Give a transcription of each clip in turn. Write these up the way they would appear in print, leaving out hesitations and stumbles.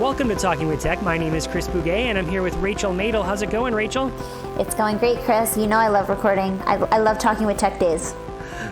Welcome to Talking with Tech. My name is Chris Bouguet, and I'm here with Rachel Madel. How's it going, Rachel? It's going great, Chris. You know I love recording. I love talking with Tech Days.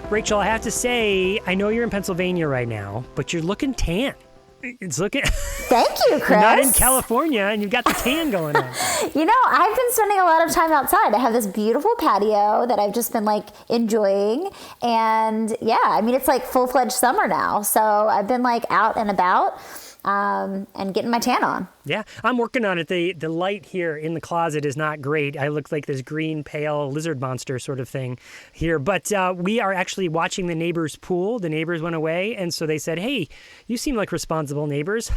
Rachel, I have to say, I know you're in Pennsylvania right now, but you're looking tan. It's looking... Thank you, Chris. You're not in California, and you've got the tan going on. You know, I've been spending a lot of time outside. I have this beautiful patio that I've just been enjoying. And yeah, I mean, it's full-fledged summer now. So I've been out and about and getting my tan on. Yeah, I'm working on it. The light here in the closet is not great. I look like this green, pale lizard monster sort of thing here. But we are actually watching the neighbor's pool. The neighbors went away, and so they said, hey, you seem like responsible neighbors.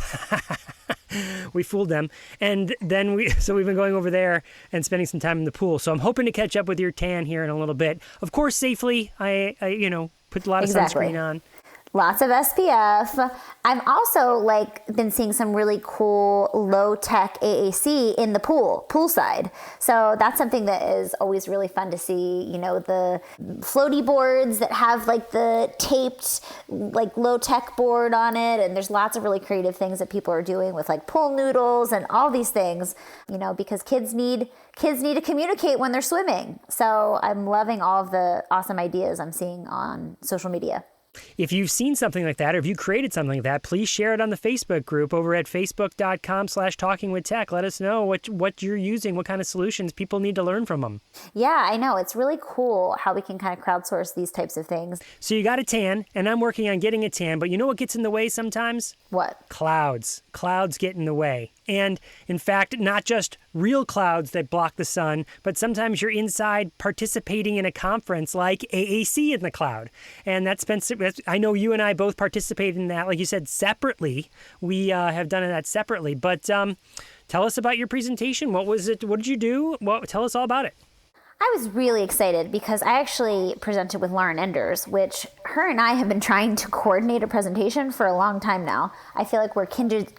We fooled them. And then we've been going over there and spending some time in the pool. So I'm hoping to catch up with your tan here in a little bit. Of course, safely. I put a lot of sunscreen on. Lots of SPF. I've also been seeing some really cool low-tech AAC in the poolside. So that's something that is always really fun to see. You know, the floaty boards that have the taped low-tech board on it, and there's lots of really creative things that people are doing with pool noodles and all these things. You know, because kids need to communicate when they're swimming. So I'm loving all of the awesome ideas I'm seeing on social media. If you've seen something like that, or if you created something like that, please share it on the Facebook group over at facebook.com/talkingwithtech. Let us know what you're using, what kind of solutions people need to learn from them. Yeah, I know. It's really cool how we can kind of crowdsource these types of things. So you got a tan, and I'm working on getting a tan, but you know what gets in the way sometimes? What? Clouds. Clouds get in the way. And in fact, not just real clouds that block the sun, but sometimes you're inside participating in a conference like AAC in the cloud. And I know you and I both participated in that, like you said, separately. We have done that separately. But tell us about your presentation. What was it? What did you do? Tell us all about it. I was really excited because I actually presented with Lauren Enders, which her and I have been trying to coordinate a presentation for a long time now. I feel like we're kindred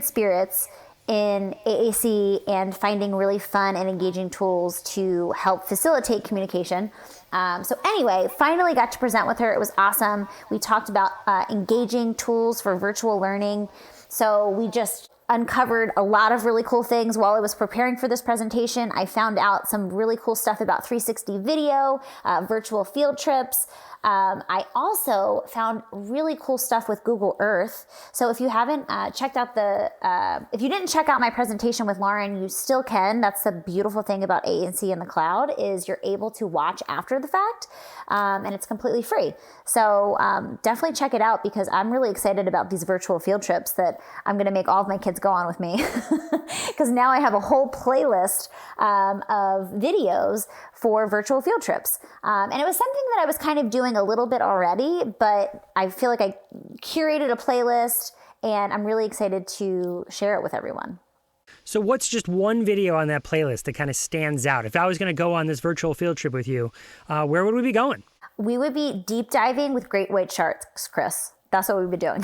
spirits in AAC and finding really fun and engaging tools to help facilitate communication. So anyway, finally got to present with her. It was awesome. We talked about engaging tools for virtual learning. So we just uncovered a lot of really cool things while I was preparing for this presentation. I found out some really cool stuff about 360 video, virtual field trips. I also found really cool stuff with Google Earth. So if you haven't checked out if you didn't check out my presentation with Lauren, you still can. That's the beautiful thing about AAC in the cloud is you're able to watch after the fact, and it's completely free. So definitely check it out because I'm really excited about these virtual field trips that I'm going to make all of my kids go on with me because now I have a whole playlist of videos for virtual field trips. And it was something that I was kind of doing a little bit already, but I feel like I curated a playlist and I'm really excited to share it with everyone. So what's just one video on that playlist that kind of stands out? If I was going to go on this virtual field trip with you, where would we be going? We would be deep diving with great white sharks, Chris. That's what we've been doing.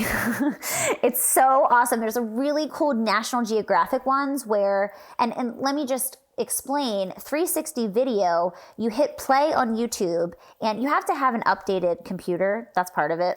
It's so awesome. There's a really cool National Geographic ones where, and let me just explain, 360 video, you hit play on YouTube and you have to have an updated computer. That's part of it.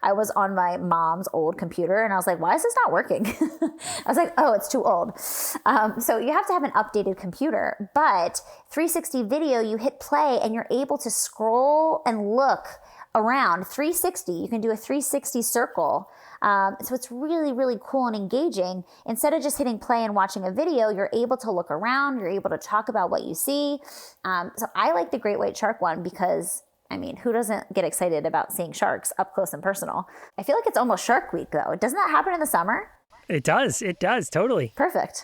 I was on my mom's old computer and I was like, why is this not working? I was like, oh, it's too old. So you have to have an updated computer, but 360 video, you hit play and you're able to scroll and look around 360. You can do a 360 circle. So it's really, really cool and engaging. Instead of just hitting play and watching a video, you're able to look around, you're able to talk about what you see. So I like the great white shark one because, who doesn't get excited about seeing sharks up close and personal? I feel like it's almost Shark Week though. Doesn't that happen in the summer? It does, totally. Perfect.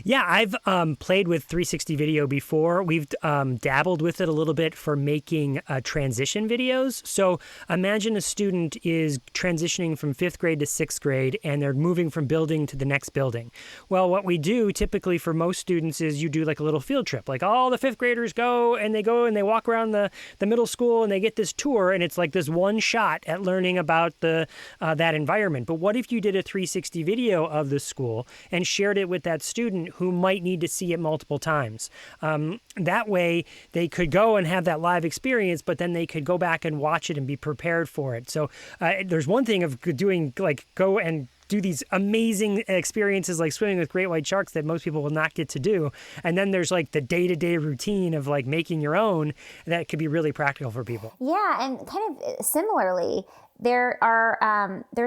Yeah, I've played with 360 video before. We've dabbled with it a little bit for making transition videos. So imagine a student is transitioning from 5th grade to 6th grade, and they're moving from building to the next building. Well, what we do typically for most students is you do a little field trip. All the 5th graders go and they walk around the middle school and they get this tour, and it's this one shot at learning about that environment. But what if you did a 360 video of the school and shared it with that student who might need to see it multiple times? That way they could go and have that live experience, but then they could go back and watch it and be prepared for it. So there's one thing of doing go and do these amazing experiences like swimming with great white sharks that most people will not get to do. And then there's like the day-to-day routine of like making your own that could be really practical for people. Yeah, and kind of similarly, there's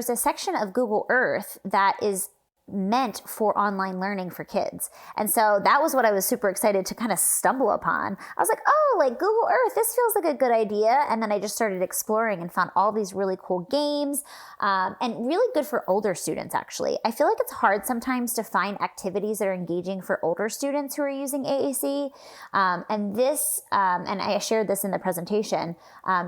a section of Google Earth that is meant for online learning for kids. And so that was what I was super excited to kind of stumble upon. I was like, oh, like Google Earth, this feels like a good idea. And then I just started exploring and found all these really cool games, and really good for older students, actually. I feel like it's hard sometimes to find activities that are engaging for older students who are using AAC. And I shared this in the presentation,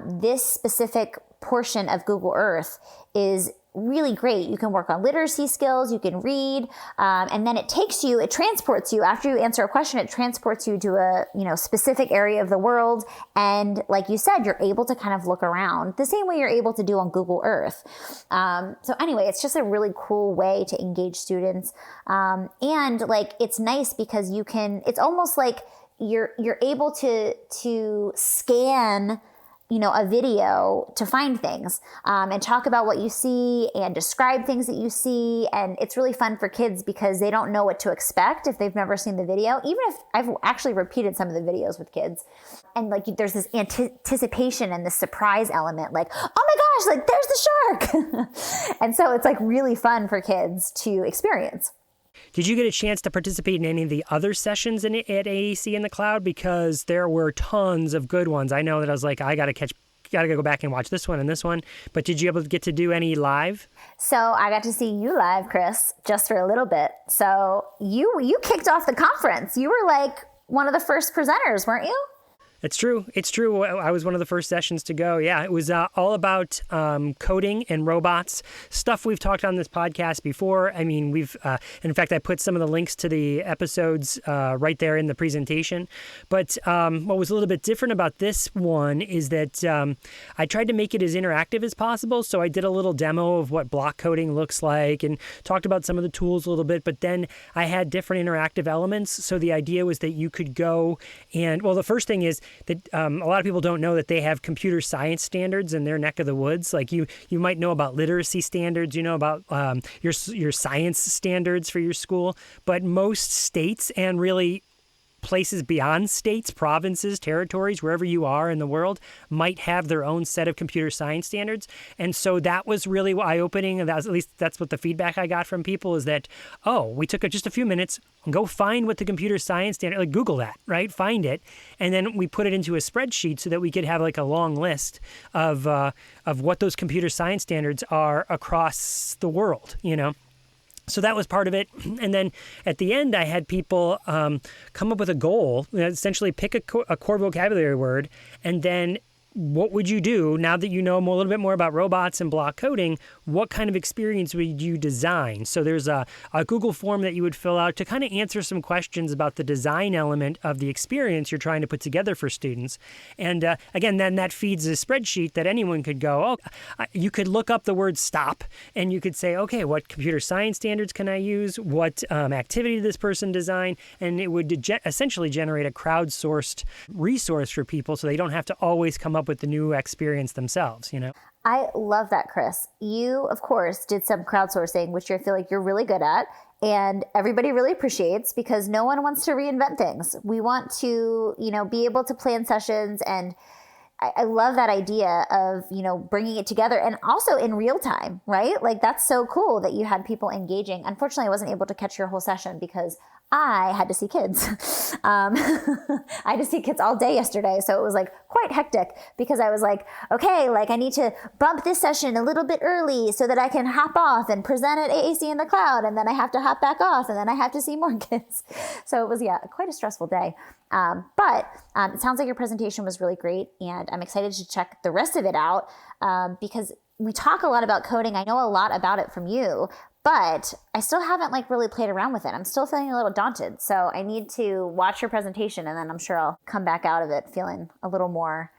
this specific portion of Google Earth is really great. You can work on literacy skills, you can read, and then it transports you, after you answer a question, it transports you to a specific area of the world. And like you said, you're able to kind of look around the same way you're able to do on Google Earth. So anyway, it's just a really cool way to engage students. And like, it's nice because it's almost like you're able to scan a video to find things, and talk about what you see and describe things that you see. And it's really fun for kids because they don't know what to expect if they've never seen the video. Even if I've actually repeated some of the videos with kids, and like there's this anticipation and this surprise element, like, oh my gosh, like there's the shark. And so it's like really fun for kids to experience. Did you get a chance to participate in any of the other sessions at AAC in the cloud? Because there were tons of good ones. I know that I was like, I got to go back and watch this one and this one. But did you able to get to do any live? So I got to see you live, Chris, just for a little bit. So you kicked off the conference. You were like one of the first presenters, weren't you? It's true. It's true. I was one of the first sessions to go. Yeah, it was all about coding and robots, stuff we've talked on this podcast before. I mean, in fact, I put some of the links to the episodes right there in the presentation. But what was a little bit different about this one is that I tried to make it as interactive as possible. So I did a little demo of what block coding looks like and talked about some of the tools a little bit. But then I had different interactive elements. So the idea was that you could go and, well, the first thing is that a lot of people don't know that they have computer science standards in their neck of the woods. Like you might know about literacy standards, about your science standards for your school, but most states and really places beyond states, provinces, territories, wherever you are in the world, might have their own set of computer science standards. And so that was really eye-opening. And at least that's what the feedback I got from people is that, we took just a few minutes, go find what the computer science standard, like Google that, right? Find it. And then we put it into a spreadsheet so that we could have like a long list of what those computer science standards are across the world, So that was part of it. And then at the end, I had people come up with a goal, essentially pick a core vocabulary word, and then what would you do now that you know a little bit more about robots and block coding? What kind of experience would you design? So there's a Google form that you would fill out to kind of answer some questions about the design element of the experience you're trying to put together for students. And again, then that feeds a spreadsheet that anyone could go, you could look up the word stop and you could say, okay, what computer science standards can I use? What activity did this person design? And it would essentially generate a crowdsourced resource for people so they don't have to always come up with the new experience themselves, I love that, Chris. You, of course, did some crowdsourcing, which I feel like you're really good at, and everybody really appreciates because no one wants to reinvent things. We want to, be able to plan sessions, and I love that idea of, bringing it together and also in real time, right? Like that's so cool that you had people engaging. Unfortunately, I wasn't able to catch your whole session because I had to see kids. I had to see kids all day yesterday. So it was like quite hectic because I was like, okay, like I need to bump this session a little bit early so that I can hop off and present at AAC in the cloud. And then I have to hop back off and then I have to see more kids. So it was, quite a stressful day. But it sounds like your presentation was really great. And I'm excited to check the rest of it out because we talk a lot about coding. I know a lot about it from you, but I still haven't really played around with it. I'm still feeling a little daunted. So I need to watch your presentation and then I'm sure I'll come back out of it feeling a little more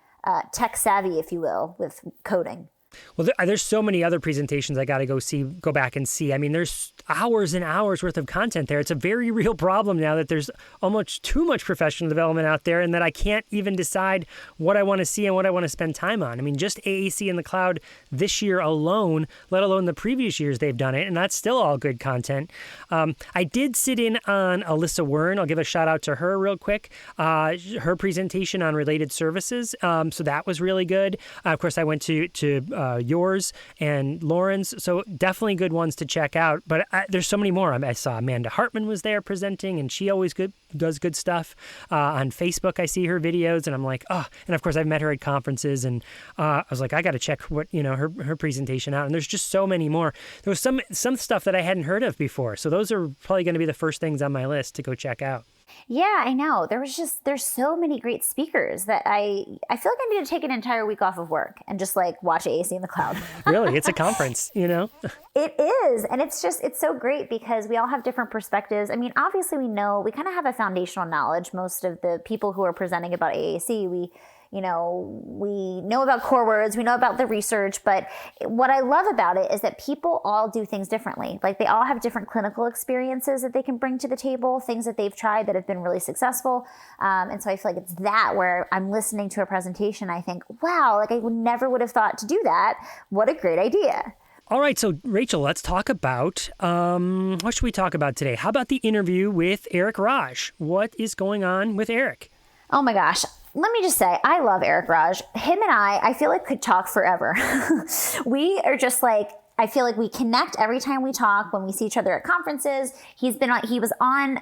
tech savvy, if you will, with coding. Well, there's so many other presentations I got to go back and see. I mean, there's hours and hours worth of content there. It's a very real problem now that there's almost too much professional development out there and that I can't even decide what I want to see and what I want to spend time on. I mean, just AAC in the cloud this year alone, let alone the previous years they've done it, and that's still all good content. I did sit in on Alyssa Wern. I'll give a shout out to her real quick. Her presentation on related services. So that was really good. Of course, I went to yours and Lauren's. So definitely good ones to check out. But there's so many more. I saw Amanda Hartman was there presenting, and she always does good stuff. On Facebook, I see her videos, and I'm like, oh. And of course, I've met her at conferences, and I was like, I got to check what her presentation out. And there's just so many more. There was some stuff that I hadn't heard of before. So those are probably going to be the first things on my list to go check out. Yeah, I know. There's so many great speakers that I feel like I need to take an entire week off of work and just like watch AAC in the cloud. Really, it's a conference, It is. And it's so great because we all have different perspectives. I mean, obviously we kind of have a foundational knowledge. Most of the people who are presenting about AAC, we know about core words, we know about the research, but what I love about it is that people all do things differently. Like they all have different clinical experiences that they can bring to the table, things that they've tried that have been really successful. And so I feel like it's that where I'm listening to a presentation, I think, wow, like I never would have thought to do that. What a great idea. All right, so Rachel, let's talk about, what should we talk about today? How about the interview with Erik Raj? What is going on with Erik? Oh my gosh. Let me just say, I love Erik Raj. Him and I feel like could talk forever. We are just like, I feel like we connect every time we talk when we see each other at conferences. He was on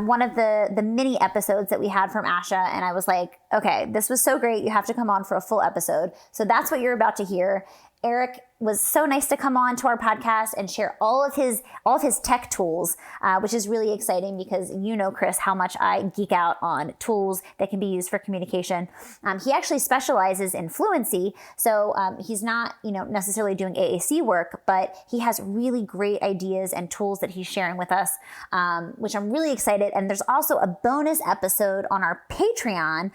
one of the mini episodes that we had from Asha, and I was like, okay, this was so great. You have to come on for a full episode. So that's what you're about to hear. Erik was so nice to come on to our podcast and share all of his tech tools, which is really exciting because Chris, how much I geek out on tools that can be used for communication. He actually specializes in fluency, so he's not necessarily doing AAC work, but he has really great ideas and tools that he's sharing with us, which I'm really excited. And there's also a bonus episode on our Patreon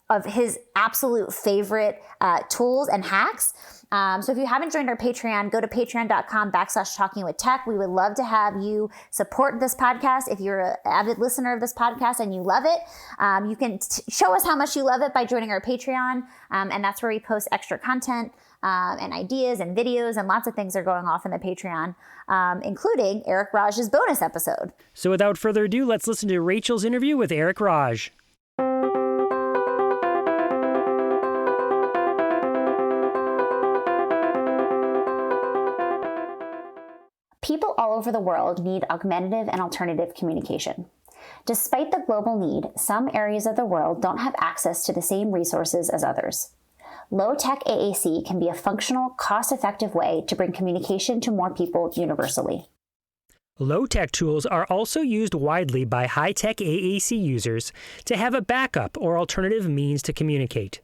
of his absolute favorite tools and hacks. So if you haven't joined our Patreon, go to patreon.com/talkingwithtech. We would love to have you support this podcast. If you're an avid listener of this podcast and you love it, you can show us how much you love it by joining our Patreon. And that's where we post extra content and ideas and videos, and lots of things are going off in the Patreon, including Erik Raj's bonus episode. So without further ado, let's listen to Rachel's interview with Erik Raj. People all over the world need augmentative and alternative communication. Despite the global need, some areas of the world don't have access to the same resources as others. Low-tech AAC can be a functional, cost-effective way to bring communication to more people universally. Low-tech tools are also used widely by high-tech AAC users to have a backup or alternative means to communicate.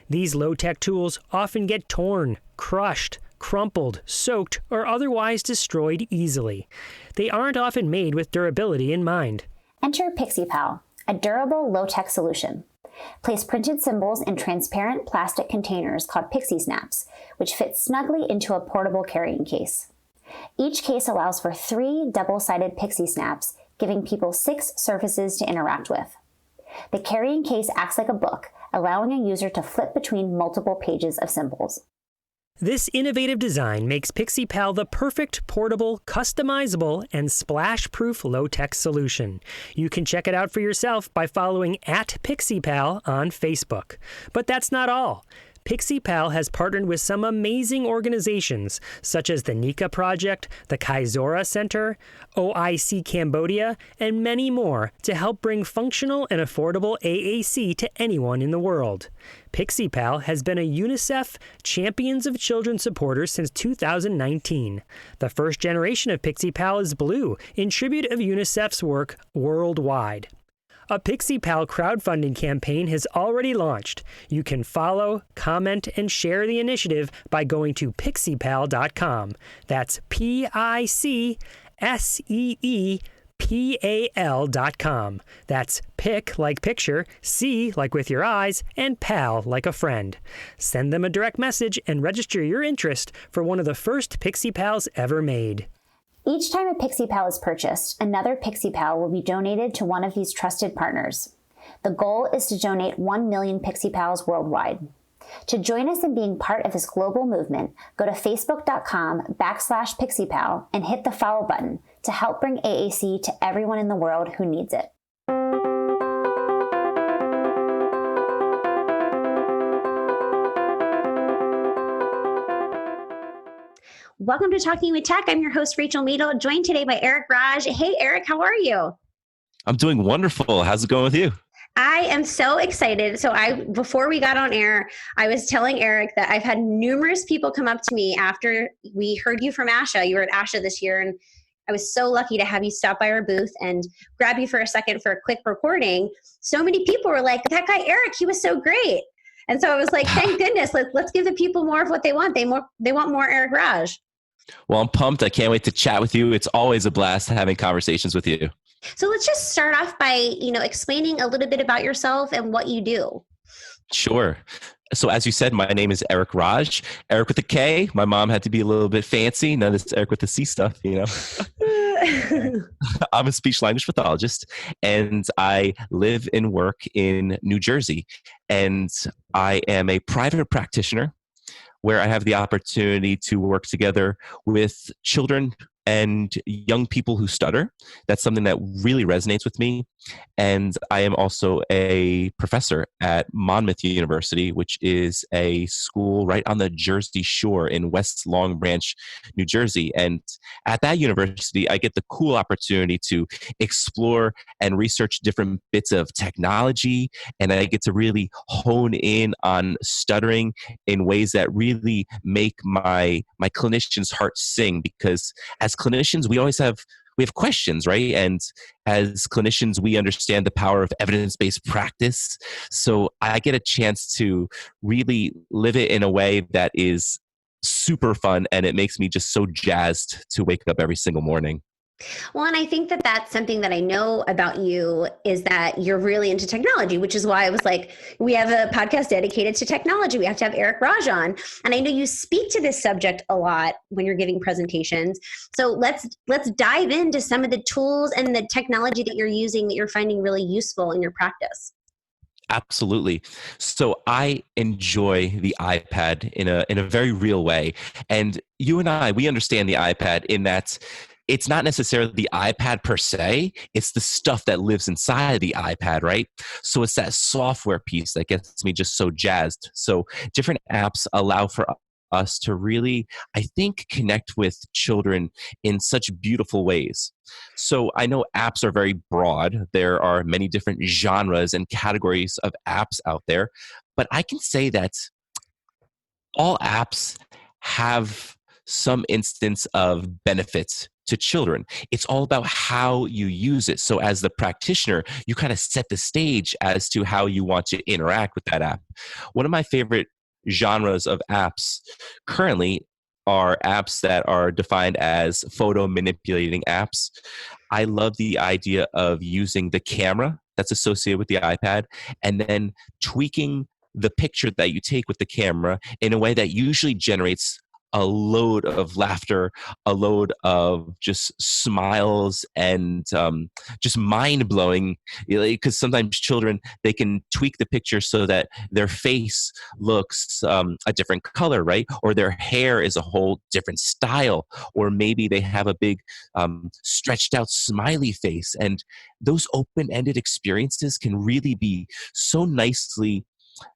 These low-tech tools often get torn, crushed, crumpled, soaked, or otherwise destroyed easily. They aren't often made with durability in mind. Enter PixiePal, a durable low-tech solution. Place printed symbols in transparent plastic containers called Pixie Snaps, which fit snugly into a portable carrying case. Each case allows for 3 double-sided Pixie Snaps, giving people 6 surfaces to interact with. The carrying case acts like a book, allowing a user to flip between multiple pages of symbols. This innovative design makes PixiePal the perfect portable, customizable, and splash-proof low-tech solution. You can check it out for yourself by following @PixiePal on Facebook. But that's not all. PixiePal has partnered with some amazing organizations, such as the Nika Project, the Kaizora Center, OIC Cambodia, and many more, to help bring functional and affordable AAC to anyone in the world. PixiePal has been a UNICEF Champions of Children supporter since 2019. The first generation of PixiePal is blue, in tribute of UNICEF's work worldwide. A PixiePal crowdfunding campaign has already launched. You can follow, comment, and share the initiative by going to pixiepal.com. That's PICSEE pal.com. That's pick like picture, see like with your eyes, and pal like a friend. Send them a direct message and register your interest for one of the first Pixie Pals ever made. Each time a Pixie Pal is purchased, another Pixie Pal will be donated to one of these trusted partners. The goal is to donate 1 million Pixie Pals worldwide. To join us in being part of this global movement, go to facebook.com/PixiePal and hit the follow button to help bring AAC to everyone in the world who needs it. Welcome to Talking with Tech. I'm your host, Rachel Meadle, joined today by Erik Raj. Hey, Erik, how are you? I'm doing wonderful. How's it going with you? I am so excited. So before we got on air, I was telling Erik that I've had numerous people come up to me after we heard you from ASHA. You were at ASHA this year, and I was so lucky to have you stop by our booth and grab you for a second for a quick recording. So many people were like, that guy Erik, he was so great. And so I was like, thank goodness, let's give the people more of what they want. They want more Erik Raj. Well, I'm pumped. I can't wait to chat with you. It's always a blast having conversations with you. So let's just start off by, explaining a little bit about yourself and what you do. Sure. So as you said, my name is Erik Raj. Erik with a K. My mom had to be a little bit fancy. None of this Erik with the C stuff, I'm a speech language pathologist, and I live and work in New Jersey. And I am a private practitioner where I have the opportunity to work together with children and young people who stutter. That's something that really resonates with me. And I am also a professor at Monmouth University, which is a school right on the Jersey Shore in West Long Branch, New Jersey. And at that university, I get the cool opportunity to explore and research different bits of technology. And I get to really hone in on stuttering in ways that really make my clinicians' hearts sing, because as clinicians, we have questions, right? And as clinicians, we understand the power of evidence-based practice. So I get a chance to really live it in a way that is super fun, and it makes me just so jazzed to wake up every single morning. Well, and I think that that's something that I know about you is that you're really into technology, which is why I was like, we have a podcast dedicated to technology. We have to have Erik Raj on. And I know you speak to this subject a lot when you're giving presentations. So let's dive into some of the tools and the technology that you're using that you're finding really useful in your practice. Absolutely. So I enjoy the iPad in a very real way. And you and I, we understand the iPad in that it's not necessarily the iPad per se, it's the stuff that lives inside the iPad, right? So it's that software piece that gets me just so jazzed. So different apps allow for us to really, I think, connect with children in such beautiful ways. So I know apps are very broad. There are many different genres and categories of apps out there, but I can say that all apps have some instance of benefits to children. It's all about how you use it. So as the practitioner, you kind of set the stage as to how you want to interact with that app. One of my favorite genres of apps currently are apps that are defined as photo manipulating apps. I love the idea of using the camera that's associated with the iPad and then tweaking the picture that you take with the camera in a way that usually generates a load of laughter, a load of just smiles, and just mind-blowing. Because sometimes children, they can tweak the picture so that their face looks a different color, right? Or their hair is a whole different style. Or maybe they have a big stretched out smiley face. And those open-ended experiences can really be so nicely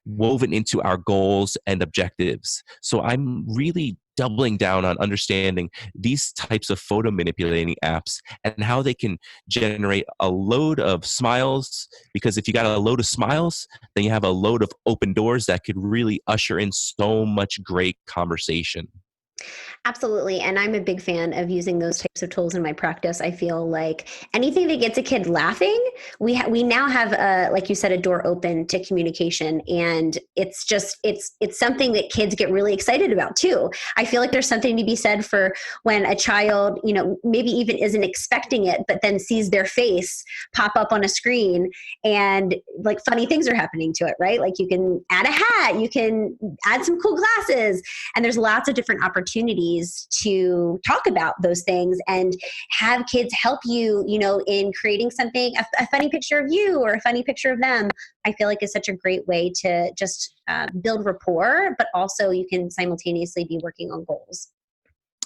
woven into our goals and objectives. So I'm really doubling down on understanding these types of photo manipulating apps and how they can generate a load of smiles, because if you got a load of smiles, then you have a load of open doors that could really usher in so much great conversation. Absolutely. And I'm a big fan of using those types of tools in my practice. I feel like anything that gets a kid laughing, we now have like you said, a door open to communication. And it's just, it's something that kids get really excited about too. I feel like there's something to be said for when a child, you know, maybe even isn't expecting it, but then sees their face pop up on a screen and like funny things are happening to it, right? Like you can add a hat, you can add some cool glasses, and there's lots of different opportunities to talk about those things and have kids help you, you know, in creating something, a funny picture of you or a funny picture of them. I feel like is such a great way to just build rapport, but also you can simultaneously be working on goals.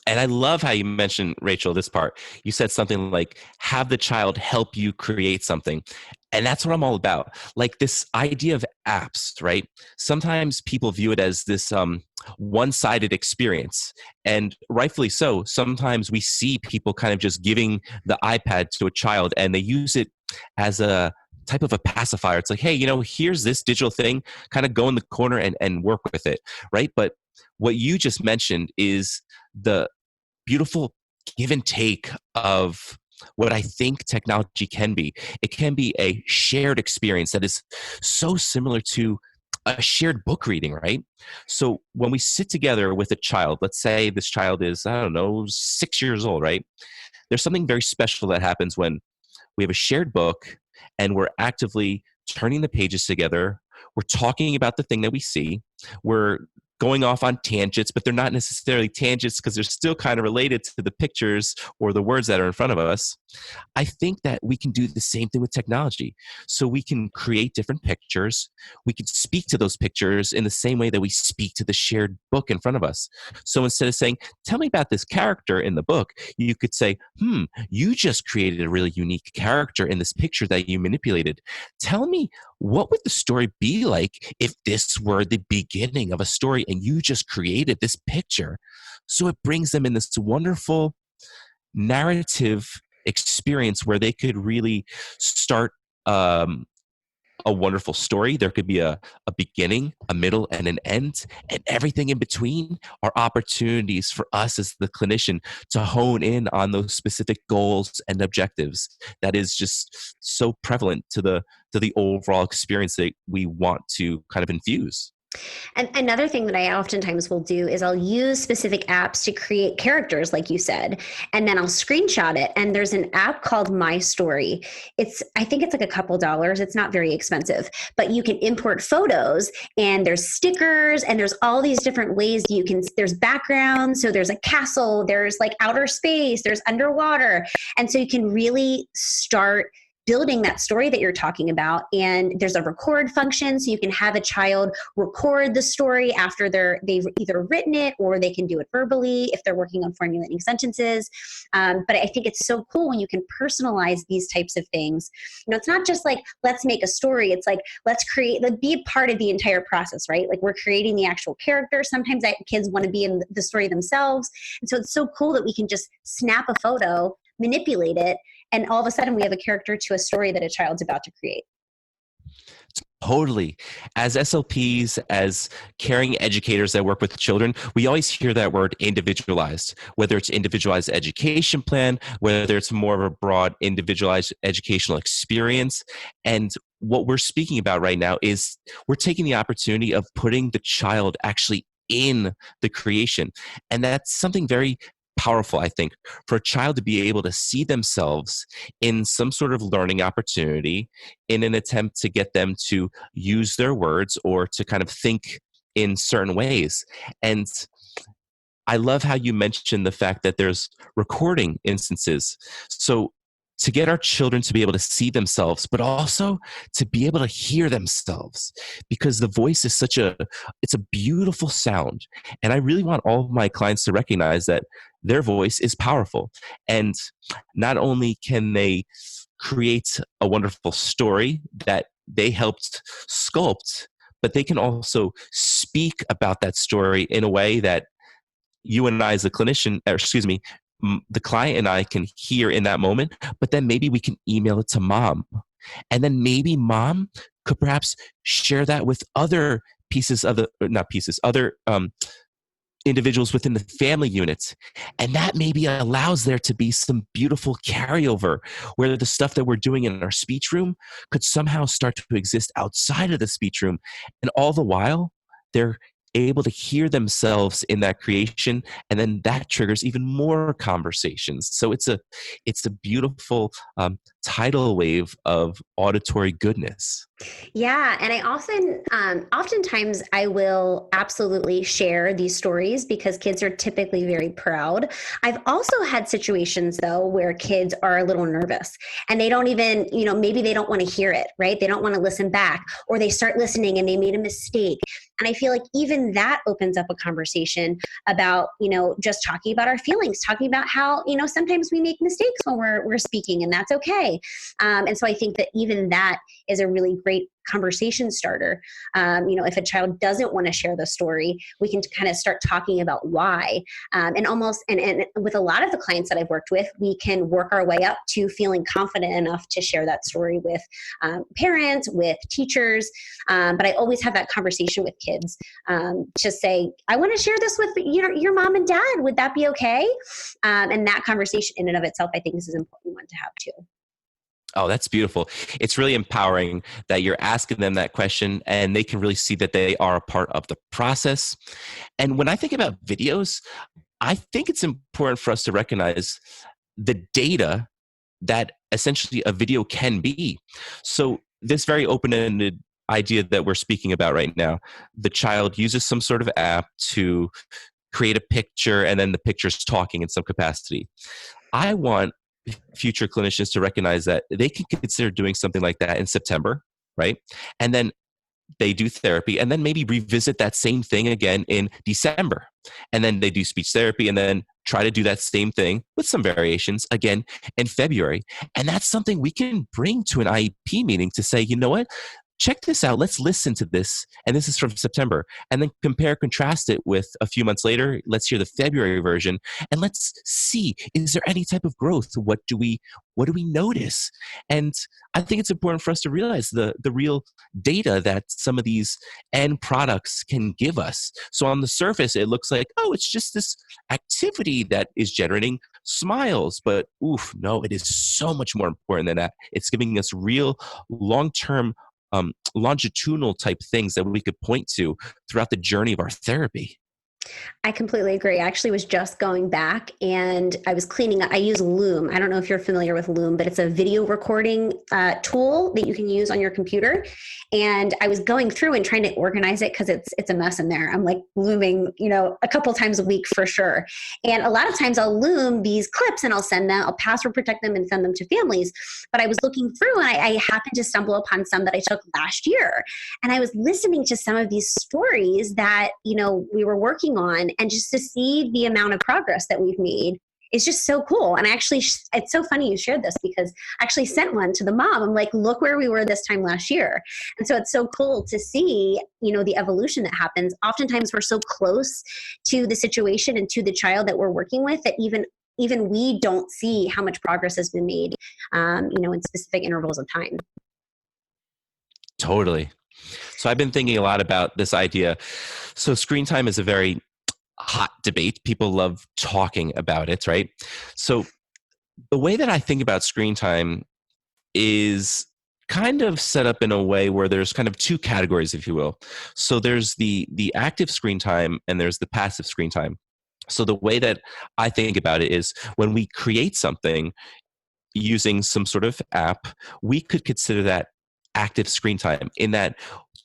And I love how you mentioned, Rachel, this part. You said something like, have the child help you create something. And that's what I'm all about. Like this idea of apps, right? Sometimes people view it as this one sided experience. And rightfully so. Sometimes we see people kind of just giving the iPad to a child and they use it as a type of a pacifier. It's like, hey, you know, here's this digital thing, kind of go in the corner and work with it, right? But what you just mentioned is the beautiful give and take of what I think technology can be. It can be a shared experience that is so similar to a shared book reading, right? So when we sit together with a child, let's say this child is, I don't know, 6 years old, right? There's something very special that happens when we have a shared book and we're actively turning the pages together. We're talking about the thing that we see. We're going off on tangents, but they're not necessarily tangents because they're still kind of related to the pictures or the words that are in front of us. I think that we can do the same thing with technology. So we can create different pictures. We can speak to those pictures in the same way that we speak to the shared book in front of us. So instead of saying, tell me about this character in the book, you could say, you just created a really unique character in this picture that you manipulated. Tell me, what would the story be like if this were the beginning of a story and you just created this picture? So it brings them in this wonderful narrative experience where they could really start a wonderful story. There could be a beginning, a middle, and an end, and everything in between are opportunities for us as the clinician to hone in on those specific goals and objectives that is just so prevalent to the overall experience that we want to kind of infuse. And another thing that I oftentimes will do is I'll use specific apps to create characters, like you said, and then I'll screenshot it. And there's an app called My Story. I think it's like a couple dollars. It's not very expensive, but you can import photos and there's stickers and there's all these different ways there's background. So there's a castle, there's like outer space, there's underwater. And so you can really start building that story that you're talking about. And there's a record function, so you can have a child record the story after they've either written it or they can do it verbally if they're working on formulating sentences. But I think it's so cool when you can personalize these types of things. You know, it's not just like, let's make a story. It's like, be a part of the entire process, right? Like we're creating the actual character. Sometimes kids want to be in the story themselves. And so it's so cool that we can just snap a photo, manipulate it, and all of a sudden we have a character to a story that a child's about to create. Totally. As SLPs, as caring educators that work with children, we always hear that word individualized, whether it's individualized education plan, whether it's more of a broad individualized educational experience. And what we're speaking about right now is we're taking the opportunity of putting the child actually in the creation. And that's something very powerful, I think, for a child to be able to see themselves in some sort of learning opportunity in an attempt to get them to use their words or to kind of think in certain ways. And I love how you mentioned the fact that there's recording instances. So to get our children to be able to see themselves, but also to be able to hear themselves, because the voice is it's a beautiful sound. And I really want all of my clients to recognize that their voice is powerful. And not only can they create a wonderful story that they helped sculpt, but they can also speak about that story in a way that you and I as a clinician, or excuse me, the client and I can hear in that moment, but then maybe we can email it to mom. And then maybe mom could perhaps share that with other pieces of other individuals within the family units. And that maybe allows there to be some beautiful carryover where the stuff that we're doing in our speech room could somehow start to exist outside of the speech room. And all the while, they're able to hear themselves in that creation, and then that triggers even more conversations. So it's a beautiful tidal wave of auditory goodness. Yeah, and I often, oftentimes, I will absolutely share these stories because kids are typically very proud. I've also had situations though where kids are a little nervous and they don't even, maybe they don't want to hear it, right? They don't want to listen back, or they start listening and they made a mistake. And I feel like even that opens up a conversation about, just talking about our feelings, talking about how, sometimes we make mistakes when we're speaking, and that's okay. And so I think that even that is a really great conversation starter. If a child doesn't want to share the story, we can kind of start talking about why. And with a lot of the clients that I've worked with, we can work our way up to feeling confident enough to share that story with parents, with teachers. But I always have that conversation with kids to say, I want to share this with your mom and dad. Would that be okay? And that conversation in and of itself, I think, is an important one to have too. Oh, that's beautiful. It's really empowering that you're asking them that question and they can really see that they are a part of the process. And when I think about videos, I think it's important for us to recognize the data that essentially a video can be. So this very open-ended idea that we're speaking about right now, the child uses some sort of app to create a picture and then the picture's talking in some capacity. I want future clinicians to recognize that they can consider doing something like that in September, right? And then they do therapy and then maybe revisit that same thing again in December. And then they do speech therapy and then try to do that same thing with some variations again in February. And that's something we can bring to an IEP meeting to say, you know what? Check this out. Let's listen to this. And this is from September. And then compare, contrast it with a few months later. Let's hear the February version. And let's see, is there any type of growth? What do we notice? And I think it's important for us to realize the real data that some of these end products can give us. So on the surface, it looks like, oh, it's just this activity that is generating smiles. But oof, no, it is so much more important than that. It's giving us real long-term longitudinal type things that we could point to throughout the journey of our therapy. I completely agree. I actually was just going back and I was cleaning up. I use Loom. I don't know if you're familiar with Loom, but it's a video recording tool that you can use on your computer. And I was going through and trying to organize it because it's a mess in there. I'm like looming, a couple times a week for sure. And a lot of times I'll loom these clips and I'll password protect them and send them to families. But I was looking through and I happened to stumble upon some that I took last year. And I was listening to some of these stories that, we were working on, and just to see the amount of progress that we've made is just so cool. And I actually, it's so funny you shared this because I actually sent one to the mom. I'm like, look where we were this time last year. And so it's so cool to see, the evolution that happens. Oftentimes we're so close to the situation and to the child that we're working with that even we don't see how much progress has been made, in specific intervals of time. Totally. So I've been thinking a lot about this idea. So screen time is a very hot debate. People love talking about it, right? So the way that I think about screen time is kind of set up in a way where there's kind of two categories, if you will. So there's the active screen time and there's the passive screen time. So the way that I think about it is when we create something using some sort of app, we could consider that active screen time in that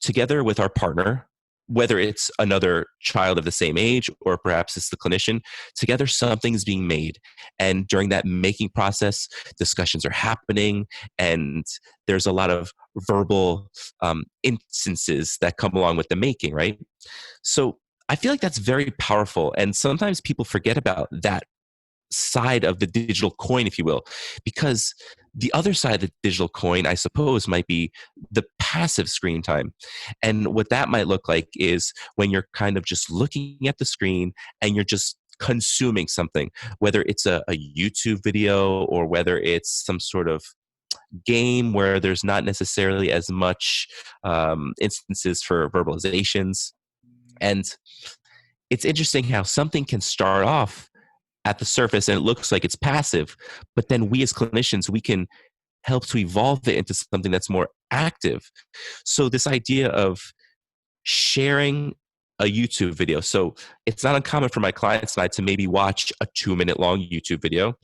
together with our partner, whether it's another child of the same age or perhaps it's the clinician, together something's being made. And during that making process, discussions are happening and there's a lot of verbal instances that come along with the making, right? So I feel like that's very powerful. And sometimes people forget about that side of the digital coin, if you will, because the other side of the digital coin, I suppose, might be the passive screen time. And what that might look like is when you're kind of just looking at the screen and you're just consuming something, whether it's a YouTube video or whether it's some sort of game where there's not necessarily as much instances for verbalizations. And it's interesting how something can start off at the surface and it looks like it's passive, but then we as clinicians, we can help to evolve it into something that's more active. So this idea of sharing a YouTube video. So it's not uncommon for my clients and I to maybe watch a 2-minute long YouTube video.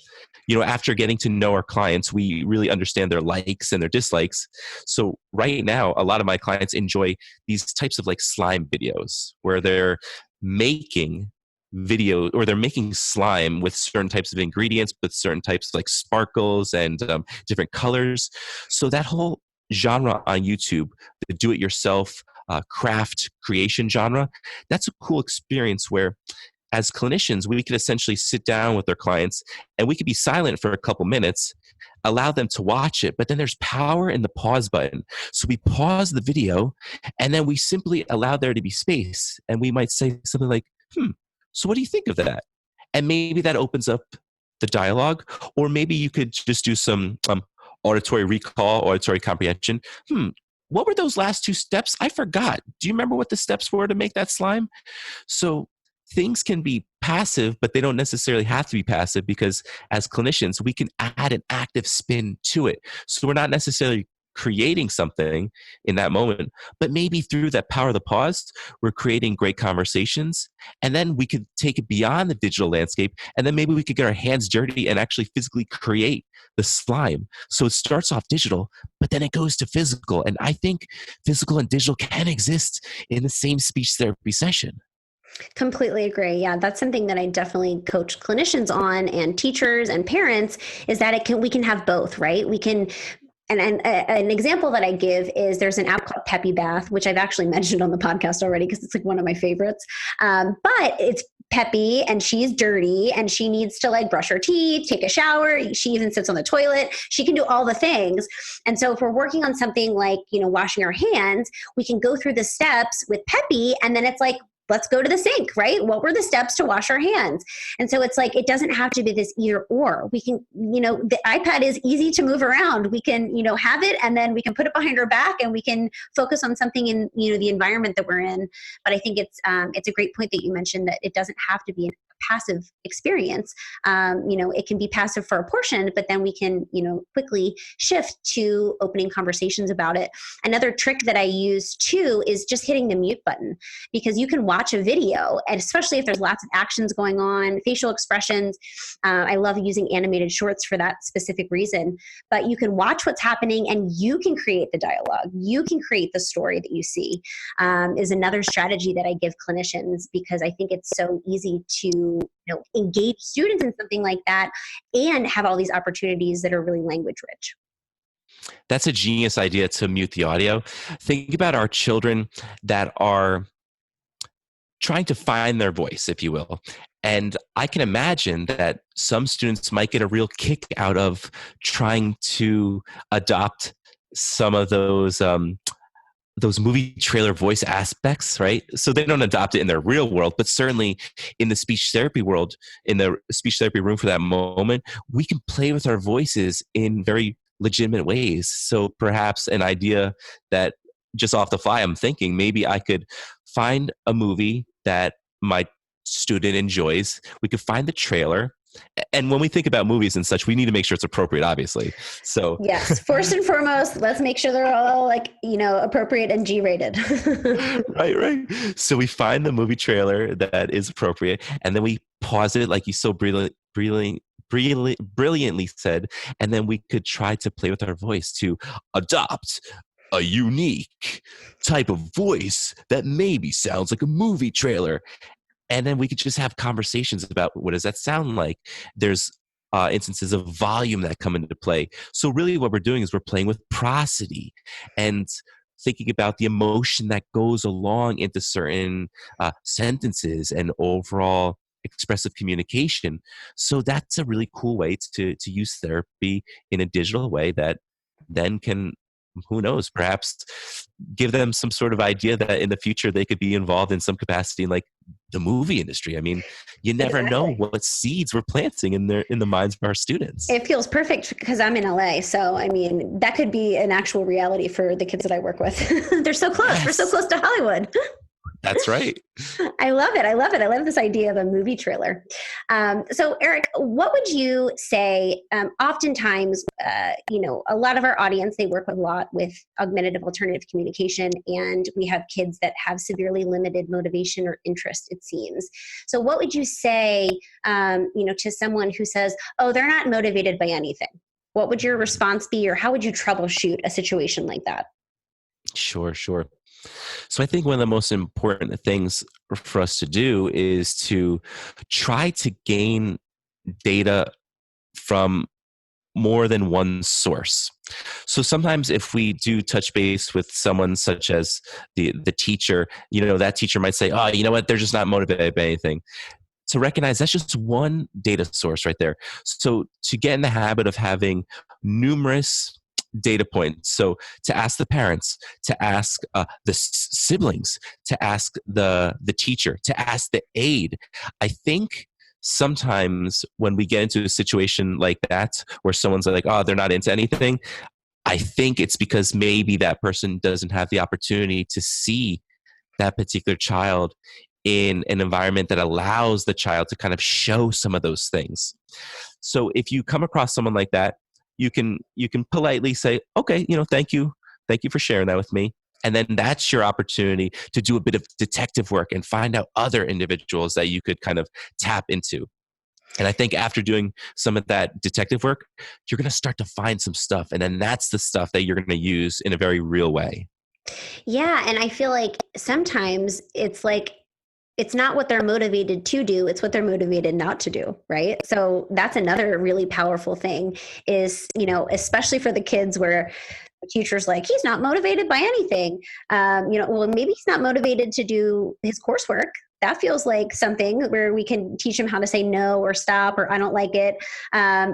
After getting to know our clients, we really understand their likes and their dislikes. So right now, a lot of my clients enjoy these types of like slime videos where they're making video or they're making slime with certain types of ingredients, with certain types of like sparkles and different colors. So that whole genre on YouTube, the do-it-yourself craft creation genre, that's a cool experience where as clinicians, we could essentially sit down with our clients and we could be silent for a couple minutes, allow them to watch it, but then there's power in the pause button. So we pause the video and then we simply allow there to be space. And we might say something like, so what do you think of that? And maybe that opens up the dialogue, or maybe you could just do some auditory recall, auditory comprehension. What were those last 2 steps? I forgot. Do you remember what the steps were to make that slime? So things can be passive, but they don't necessarily have to be passive because as clinicians, we can add an active spin to it. So we're not necessarily creating something in that moment, but maybe through that power of the pause, we're creating great conversations. And then we could take it beyond the digital landscape. And then maybe we could get our hands dirty and actually physically create the slime. So it starts off digital, but then it goes to physical. And I think physical and digital can exist in the same speech therapy session. Completely agree. Yeah, that's something that I definitely coach clinicians on and teachers and parents is that we can have both, right? We can. And an example that I give is there's an app called Peppy Bath, which I've actually mentioned on the podcast already because it's like one of my favorites. But it's Peppy and she's dirty and she needs to like brush her teeth, take a shower. She even sits on the toilet. She can do all the things. And so if we're working on something like, washing our hands, we can go through the steps with Peppy and then it's like, let's go to the sink, right? What were the steps to wash our hands? And so it's like, it doesn't have to be this either or. We can, the iPad is easy to move around. We can, have it and then we can put it behind our back and we can focus on something in, the environment that we're in. But I think it's a great point that you mentioned that it doesn't have to be a passive experience. It can be passive for a portion, but then we can, quickly shift to opening conversations about it. Another trick that I use too is just hitting the mute button because you can watch a video, and especially if there's lots of actions going on, facial expressions. I love using animated shorts for that specific reason. But you can watch what's happening and you can create the dialogue. You can create the story that you see, is another strategy that I give clinicians because I think it's so easy to engage students in something like that and have all these opportunities that are really language rich. That's a genius idea to mute the audio. Think about our children that are trying to find their voice, if you will. And I can imagine that some students might get a real kick out of trying to adopt some of those movie trailer voice aspects, right? So they don't adopt it in their real world, but certainly in the speech therapy world, in the speech therapy room for that moment, we can play with our voices in very legitimate ways. So perhaps an idea that just off the fly, I'm thinking maybe I could find a movie that my student enjoys. We could find the trailer. And when we think about movies and such, we need to make sure it's appropriate, obviously. So yes, first and foremost, let's make sure they're all appropriate and G-rated. Right. So we find the movie trailer that is appropriate, and then we pause it, like you so brilliantly said, and then we could try to play with our voice to adopt a unique type of voice that maybe sounds like a movie trailer. And then we could just have conversations about what does that sound like. There's instances of volume that come into play. So really what we're doing is we're playing with prosody and thinking about the emotion that goes along into certain sentences and overall expressive communication. So that's a really cool way to use therapy in a digital way that then can, who knows, perhaps give them some sort of idea that in the future they could be involved in some capacity in like the movie industry. I mean, you never know what seeds we're planting in the minds of our students. It feels perfect because I'm in LA. So, I mean, that could be an actual reality for the kids that I work with. They're so close. Yes. We're so close to Hollywood. That's right. I love it. I love it. I love this idea of a movie trailer. So, Erik, what would you say? Oftentimes, a lot of our audience, they work a lot with augmentative alternative communication, and we have kids that have severely limited motivation or interest, it seems. So, what would you say, to someone who says, "Oh, they're not motivated by anything"? What would your response be, or how would you troubleshoot a situation like that? Sure, sure. So I think one of the most important things for us to do is to try to gain data from more than one source. So sometimes if we do touch base with someone such as the teacher, that teacher might say, "Oh, you know what? They're just not motivated by anything." To recognize that's just one data source right there. So to get in the habit of having numerous data points, so to ask the parents, to ask the siblings, to ask the teacher, to ask the aide, I think sometimes when we get into a situation like that where someone's like, "Oh, they're not into anything," I think it's because maybe that person doesn't have the opportunity to see that particular child in an environment that allows the child to kind of show some of those things. So if you come across someone like that, you can politely say, "Okay, thank you for sharing that with me." And then that's your opportunity to do a bit of detective work and find out other individuals that you could kind of tap into. And I think after doing some of that detective work, you're going to start to find some stuff. And then that's the stuff that you're going to use in a very real way. Yeah. And I feel like sometimes it's like, it's not what they're motivated to do, it's what they're motivated not to do, right? So that's another really powerful thing is, especially for the kids where the teacher's like, "He's not motivated by anything." Well, maybe he's not motivated to do his coursework. That feels like something where we can teach him how to say no or stop or "I don't like it." I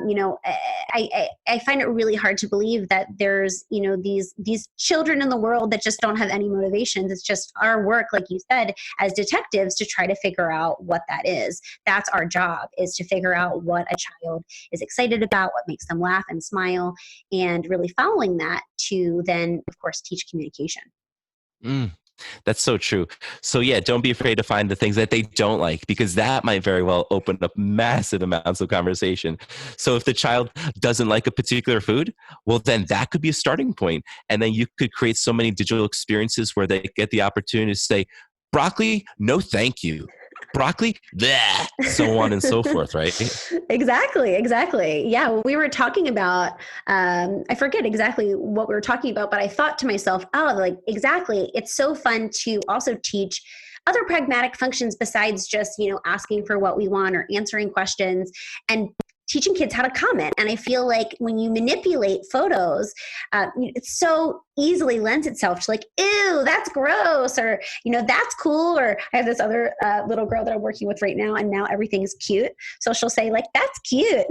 find it really hard to believe that there's these children in the world that just don't have any motivations. It's just our work, like you said, as detectives, to try to figure out what that is. That's our job, is to figure out what a child is excited about, what makes them laugh and smile, and really following that to then, of course, teach communication. Mm. That's so true. So yeah, don't be afraid to find the things that they don't like, because that might very well open up massive amounts of conversation. So if the child doesn't like a particular food, well, then that could be a starting point. And then you could create so many digital experiences where they get the opportunity to say, "Broccoli, no thank you. Broccoli, bleh," so on and so forth, right? Exactly. Yeah. Well, we were talking about, I forget exactly what we were talking about, but I thought to myself, oh, like, exactly. It's so fun to also teach other pragmatic functions besides just, asking for what we want or answering questions, and teaching kids how to comment. And I feel like when you manipulate photos, it so easily lends itself to like, "Ew, that's gross," or, "That's cool." Or I have this other little girl that I'm working with right now, and now everything is cute. So she'll say like, "That's cute"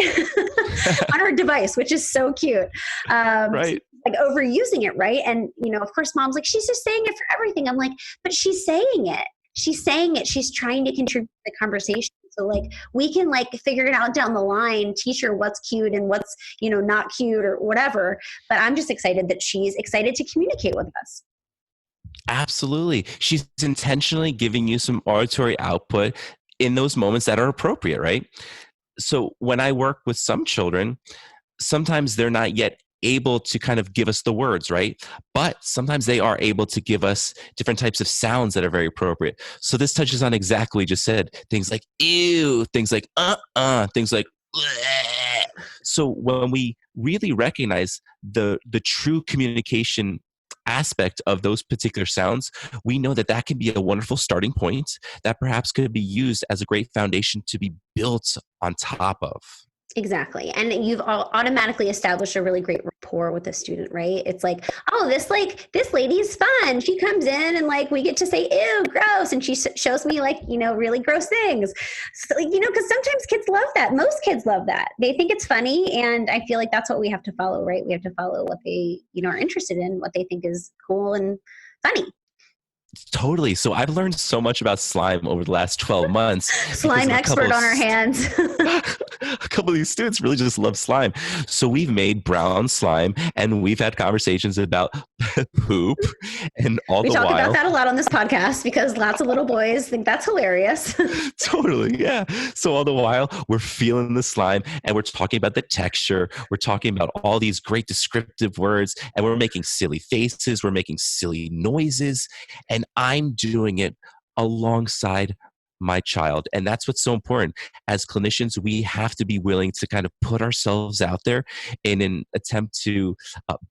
on her device, which is so cute. Right. Like overusing it, right? And, of course, mom's like, "She's just saying it for everything." I'm like, but she's saying it. She's trying to contribute to the conversation. So like we can like figure it out down the line, teach her what's cute and what's, not cute or whatever. But I'm just excited that she's excited to communicate with us. Absolutely. She's intentionally giving you some auditory output in those moments that are appropriate, right? So when I work with some children, sometimes they're not yet able to kind of give us the words, right? But sometimes they are able to give us different types of sounds that are very appropriate. So this touches on exactly what you just said. Things like ew, things like things like bleh. So when we really recognize the true communication aspect of those particular sounds, we know that that can be a wonderful starting point that perhaps could be used as a great foundation to be built on top of. Exactly. And you've automatically established a really great rapport with the student, right? It's like, "Oh, this lady's fun. She comes in and like, we get to say, 'Ew, gross.' And she shows me like, really gross things." So, because sometimes kids love that. Most kids love that. They think it's funny. And I feel like that's what we have to follow, right? We have to follow what they, are interested in, what they think is cool and funny. Totally. So I've learned so much about slime over the last 12 months. Slime expert on our hands. A couple of these students really just love slime. So we've made brown slime, and we've had conversations about poop, and all We the talk about while, that a lot on this podcast because lots of little boys think that's hilarious. totally, yeah. So all the while, we're feeling the slime, and we're talking about the texture. We're talking about all these great descriptive words, and we're making silly faces. We're making silly noises, and I'm doing it alongside my child. And that's what's so important. As clinicians, we have to be willing to kind of put ourselves out there in an attempt to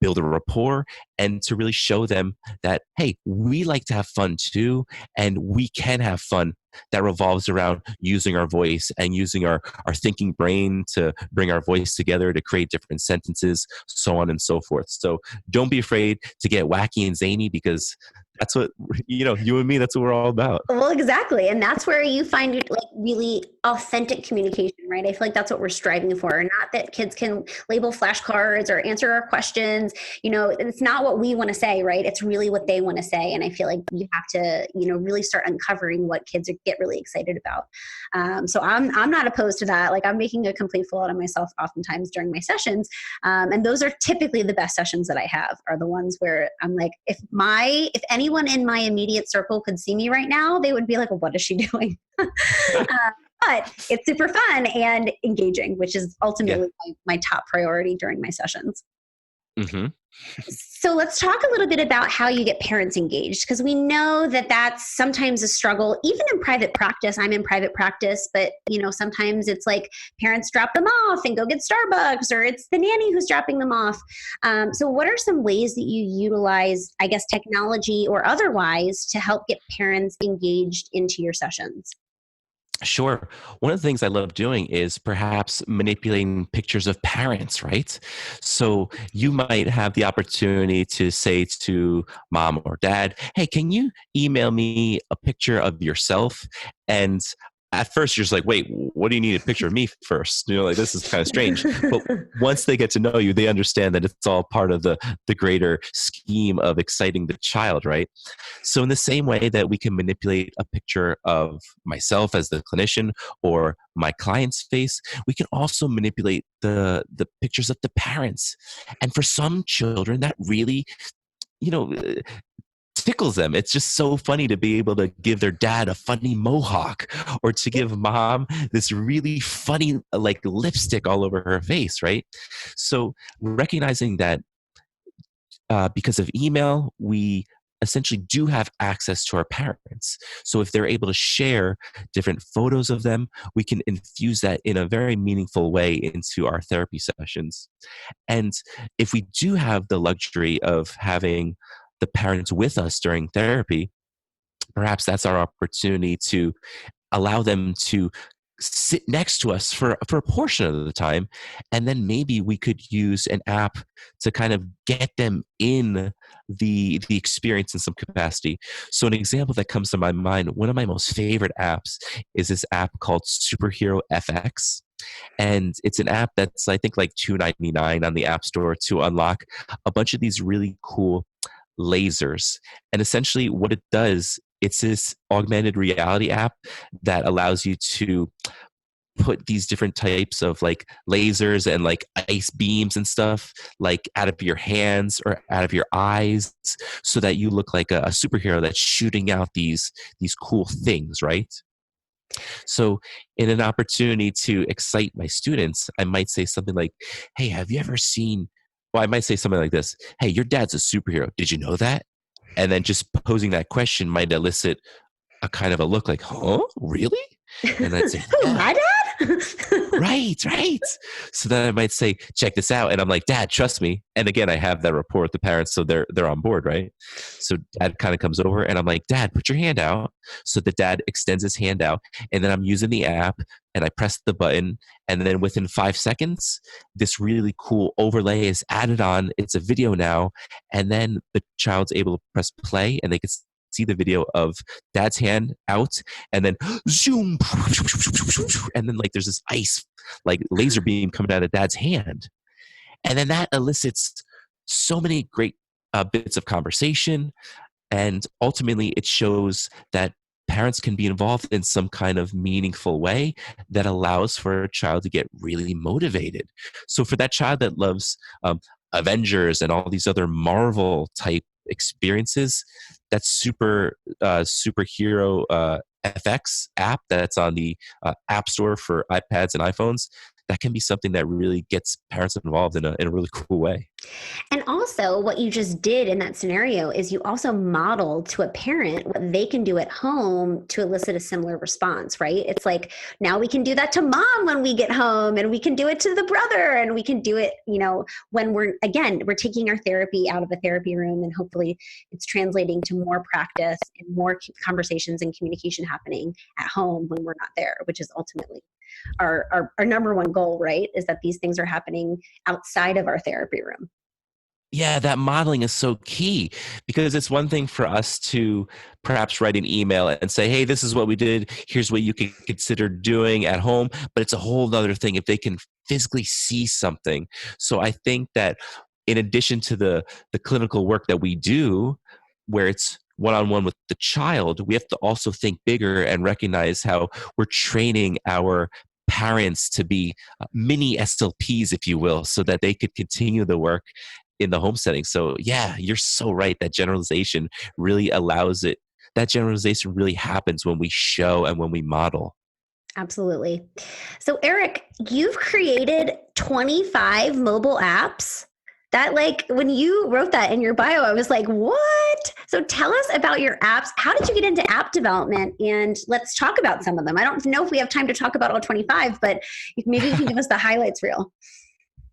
build a rapport and to really show them that, hey, we like to have fun too, and we can have fun that revolves around using our voice and using our thinking brain to bring our voice together to create different sentences, so on and so forth. So don't be afraid to get wacky and zany, because that's what, you and me, that's what we're all about. Well, exactly. And that's where you find it, like really authentic communication, right? I feel like that's what we're striving for. Not that kids can label flashcards or answer our questions. It's not what we want to say, right? It's really what they want to say. And I feel like you have to, really start uncovering what kids get really excited about. So I'm not opposed to that. Like, I'm making a complete fool out of myself oftentimes during my sessions. And those are typically the best sessions that I have, are the ones where I'm like, if anyone in my immediate circle could see me right now, they would be like, well, what is she doing? But it's super fun and engaging, which is ultimately my top priority during my sessions. Mm-hmm. So let's talk a little bit about how you get parents engaged, because we know that that's sometimes a struggle, even in private practice. I'm in private practice, but sometimes it's like parents drop them off and go get Starbucks, or it's the nanny who's dropping them off. So what are some ways that you utilize, I guess, technology or otherwise, to help get parents engaged into your sessions? Sure. One of the things I love doing is perhaps manipulating pictures of parents, right? So you might have the opportunity to say to mom or dad, hey, can you email me a picture of yourself? And at first you're just like, wait, what do you need a picture of me first? Like, this is kind of strange. But once they get to know you, they understand that it's all part of the greater scheme of exciting the child, right? So in the same way that we can manipulate a picture of myself as the clinician or my client's face, we can also manipulate the pictures of the parents. And for some children, that really, tickles them. It's just so funny to be able to give their dad a funny mohawk, or to give mom this really funny like lipstick all over her face, right? So recognizing that because of email, we essentially do have access to our parents. So if they're able to share different photos of them, we can infuse that in a very meaningful way into our therapy sessions. And if we do have the luxury of having the parents with us during therapy, perhaps that's our opportunity to allow them to sit next to us for a portion of the time. And then maybe we could use an app to kind of get them in the experience in some capacity. So an example that comes to my mind, one of my most favorite apps is this app called Superhero FX. And it's an app that's, I think, like $2.99 on the App Store to unlock a bunch of these really cool lasers. And essentially what it does, it's this augmented reality app that allows you to put these different types of like lasers and like ice beams and stuff like out of your hands or out of your eyes, so that you look like a superhero that's shooting out these cool things, right? So in an opportunity to excite my students, I might say something like, hey, have you ever seen, well, I might say something like this: hey, your dad's a superhero, did you know that? And then just posing that question might elicit a kind of a look like, huh, really? And I'd say, Who, my dad? right, right. So then I might say, check this out. And I'm like, Dad, trust me. And again, I have that rapport with the parents, so they're on board, right? So dad kind of comes over and I'm like, Dad, put your hand out. So the dad extends his hand out, and then I'm using the app and I press the button. And then within 5 seconds, this really cool overlay is added on. It's a video now. And then the child's able to press play and they can see the video of dad's hand out, and then zoom, and then like there's this ice like laser beam coming out of dad's hand, and then that elicits so many great bits of conversation, and ultimately it shows that parents can be involved in some kind of meaningful way that allows for a child to get really motivated. So for that child that loves Avengers and all these other Marvel type experiences. That superhero FX app that's on the App Store for iPads and iPhones. That can be something that really gets parents involved in a really cool way. And also, what you just did in that scenario is you also modeled to a parent what they can do at home to elicit a similar response, right? It's like, now we can do that to mom when we get home, and we can do it to the brother, and we can do it, when we're taking our therapy out of a therapy room, and hopefully it's translating to more practice and more conversations and communication happening at home when we're not there, which is ultimately our number one goal, right? Is that these things are happening outside of our therapy room. Yeah, that modeling is so key, because it's one thing for us to perhaps write an email and say, hey, this is what we did. Here's what you can consider doing at home. But it's a whole other thing if they can physically see something. So I think that in addition to the clinical work that we do, where it's one-on-one with the child, we have to also think bigger and recognize how we're training our parents to be mini SLPs, if you will, so that they could continue the work in the home setting. So yeah, you're so right. That generalization really allows it. That generalization really happens when we show and when we model. Absolutely. So Erik, you've created 25 mobile apps. That, like, when you wrote that in your bio, I was like, what? So tell us about your apps. How did you get into app development? And let's talk about some of them. I don't know if we have time to talk about all 25, but maybe you can give us the highlights reel.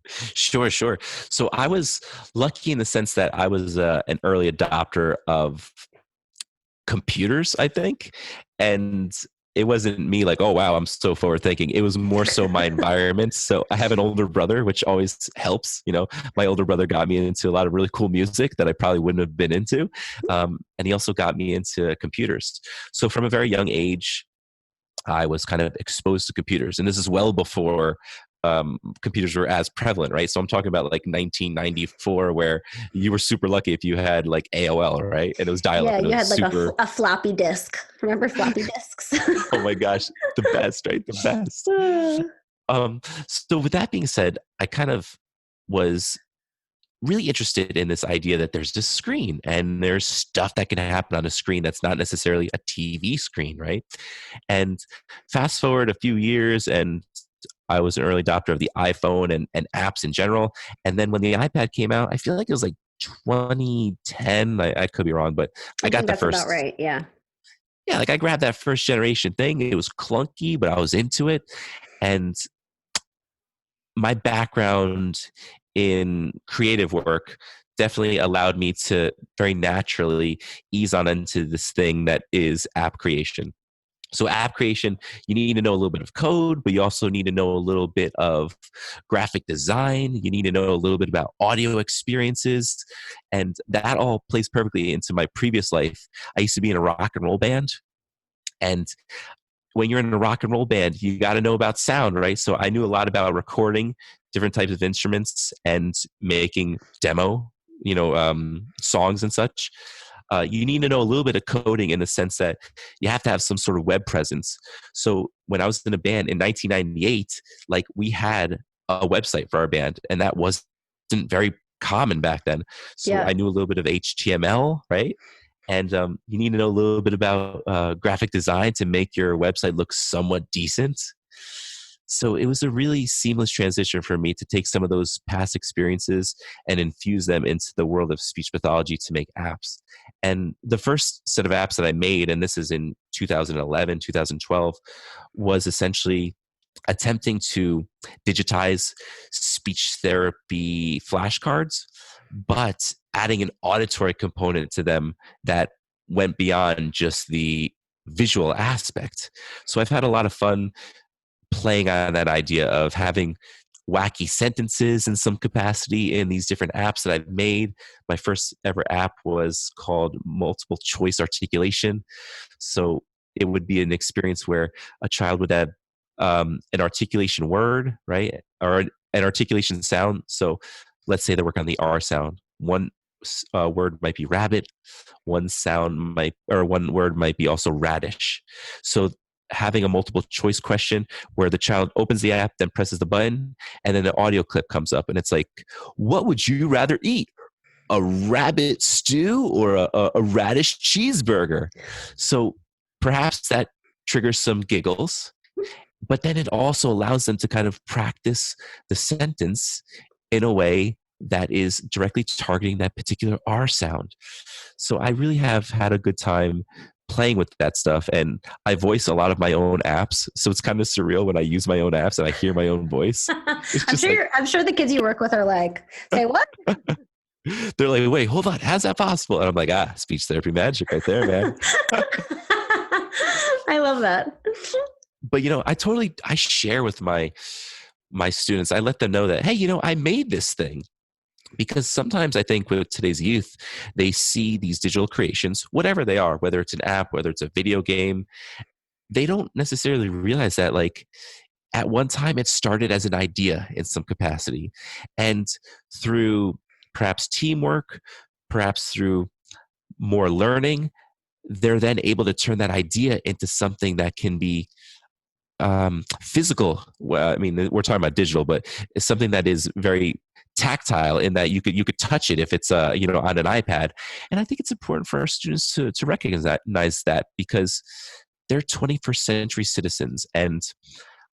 Sure. So I was lucky in the sense that I was an early adopter of computers, I think. And it wasn't me like, oh, wow, I'm so forward thinking. It was more so my environment. So I have an older brother, which always helps. My older brother got me into a lot of really cool music that I probably wouldn't have been into. And he also got me into computers. So from a very young age, I was kind of exposed to computers. And this is well before computers were as prevalent, right? So I'm talking about like 1994, where you were super lucky if you had like AOL, right? And it was dial-up. Yeah, and you had like super... a floppy disk. Remember floppy disks? Oh my gosh, the best, right? The best. So with that being said, I kind of was really interested in this idea that there's this screen and there's stuff that can happen on a screen that's not necessarily a TV screen, right? And fast forward a few years, and I was an early adopter of the iPhone and apps in general. And then when the iPad came out, I feel like it was like 2010. I could be wrong, but I got think the that's first. About right, yeah. Yeah, like I grabbed that first generation thing. It was clunky, but I was into it. And my background in creative work definitely allowed me to very naturally ease on into this thing that is app creation. So app creation, you need to know a little bit of code, but you also need to know a little bit of graphic design. You need to know a little bit about audio experiences. And that all plays perfectly into my previous life. I used to be in a rock and roll band. And when you're in a rock and roll band, you got to know about sound, right? So I knew a lot about recording different types of instruments and making demo, songs and such. You need to know a little bit of coding in the sense that you have to have some sort of web presence. So when I was in a band in 1998, like we had a website for our band, and that wasn't very common back then. So Yeah. I knew a little bit of HTML, right? And you need to know a little bit about graphic design to make your website look somewhat decent. So it was a really seamless transition for me to take some of those past experiences and infuse them into the world of speech pathology to make apps. And the first set of apps that I made, and this is in 2011, 2012, was essentially attempting to digitize speech therapy flashcards, but adding an auditory component to them that went beyond just the visual aspect. So I've had a lot of fun playing on that idea of having wacky sentences in some capacity in these different apps that I've made. My first ever app was called multiple choice articulation. So it would be an experience where a child would have an articulation word, right? Or an articulation sound. So let's say they work on the R sound. One word might be rabbit. One word might be also radish. So having a multiple choice question where the child opens the app, then presses the button, and then the audio clip comes up. And it's like, what would you rather eat? A rabbit stew or a radish cheeseburger? So perhaps that triggers some giggles, but then it also allows them to kind of practice the sentence in a way that is directly targeting that particular R sound. So I really have had a good time playing with that stuff. And I voice a lot of my own apps. So it's kind of surreal when I use my own apps and I hear my own voice. It's just I'm sure the kids you work with are like, say what? They're like, wait, hold on. How's that possible? And I'm like, speech therapy magic right there, man. I love that. But, I share with my students. I let them know that, hey, I made this thing. Because sometimes I think with today's youth, they see these digital creations, whatever they are, whether it's an app, whether it's a video game, they don't necessarily realize that, like, at one time it started as an idea in some capacity. And through perhaps teamwork, perhaps through more learning, they're then able to turn that idea into something that can be physical. Well, I mean, we're talking about digital, but it's something that is very tactile in that you could touch it if it's on an iPad. And I think it's important for our students to recognize that because they're 21st century citizens. And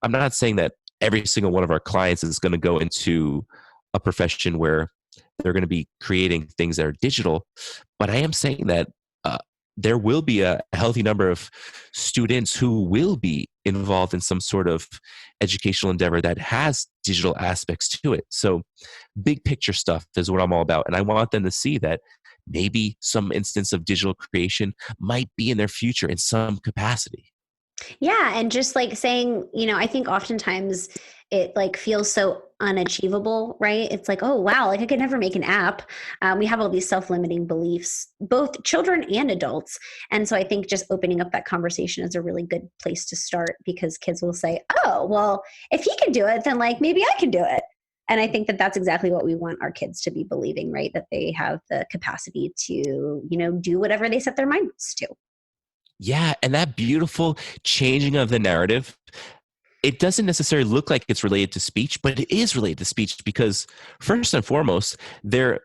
I'm not saying that every single one of our clients is going to go into a profession where they're going to be creating things that are digital, but I am saying that there will be a healthy number of students who will be involved in some sort of educational endeavor that has digital aspects to it. So big picture stuff is what I'm all about. And I want them to see that maybe some instance of digital creation might be in their future in some capacity. Yeah. And just like saying, I think oftentimes it like feels so unachievable, right? It's like, oh, wow, like I could never make an app. We have all these self-limiting beliefs, both children and adults. And so I think just opening up that conversation is a really good place to start because kids will say, oh, well, if he can do it, then like maybe I can do it. And I think that that's exactly what we want our kids to be believing, right? That they have the capacity to, do whatever they set their minds to. Yeah, and that beautiful changing of the narrative, it doesn't necessarily look like it's related to speech, but it is related to speech because first and foremost, they're